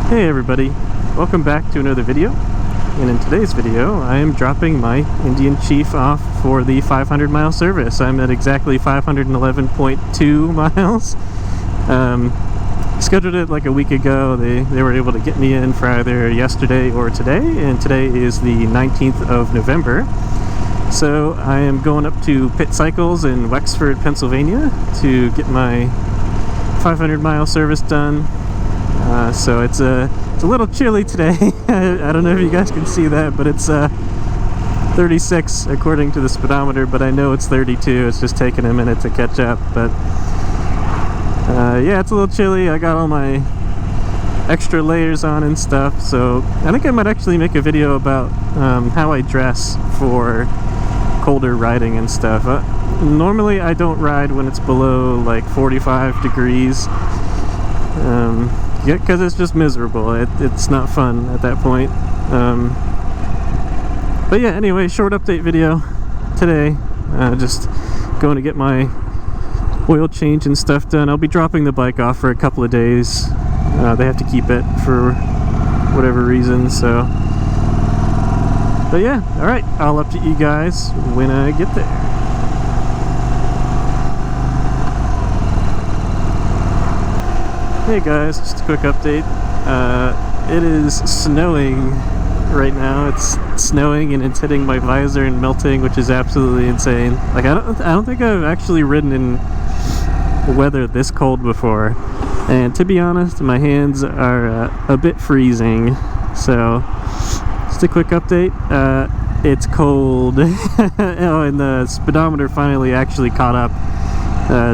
Hey everybody, welcome back to another video. And in today's video I am dropping my Indian Chief off for the 500-mile service. I'm at exactly 511.2 miles. Scheduled it like a week ago. They were able to get me in for either yesterday or today, and today is the 19th of November. So I am going up to Pittcycles in Wexford, Pennsylvania to get my 500-mile service done. So it's a little chilly today. I don't know if you guys can see that, but it's 36 according to the speedometer, but I know it's 32. It's just taking a minute to catch up. But yeah, it's a little chilly. I got all my extra layers on and stuff, so I think I might actually make a video about how I dress for colder riding and stuff. Normally I don't ride when it's below like 45 degrees. Yeah, because it's just miserable. It's not fun at that point. But yeah, anyway, short update video today. Just going to get my oil change and stuff done. I'll be dropping the bike off for a couple of days. They have to keep it for whatever reason, so. But yeah, alright, I'll update you guys when I get there. Hey guys, just a quick update. It is snowing right now. It's snowing and it's hitting my visor and melting, which is absolutely insane. Like I don't think I've actually ridden in weather this cold before. And to be honest, my hands are a bit freezing. So just a quick update. It's cold. Oh, and the speedometer finally actually caught up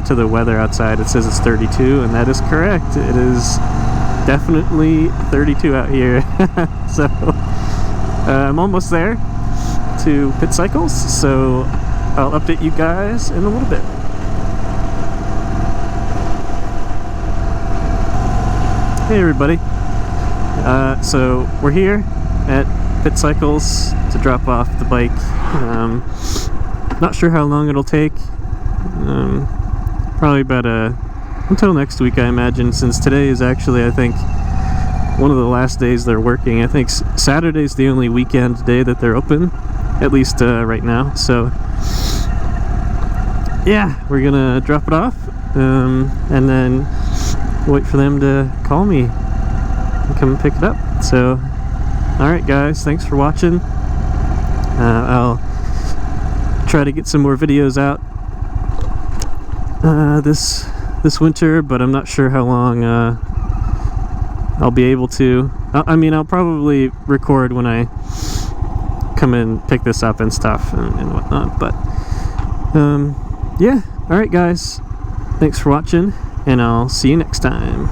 to the weather outside. It says it's 32, and that is correct. It is definitely 32 out here. So I'm almost there to Pittcycles, so I'll update you guys in a little bit. Hey everybody, so we're here at Pittcycles to drop off the bike. Not sure how long it'll take. Probably about until next week, I imagine, since today is actually, I think, one of the last days they're working. I think Saturday's the only weekend day that they're open, at least right now. So yeah, we're gonna drop it off and then wait for them to call me and come and pick it up. So alright guys, thanks for watching. I'll try to get some more videos out this winter, but I'm not sure how long I'll be able to. I mean, I'll probably record when I come and pick this up and stuff and whatnot, but yeah, alright guys, thanks for watching, and I'll see you next time.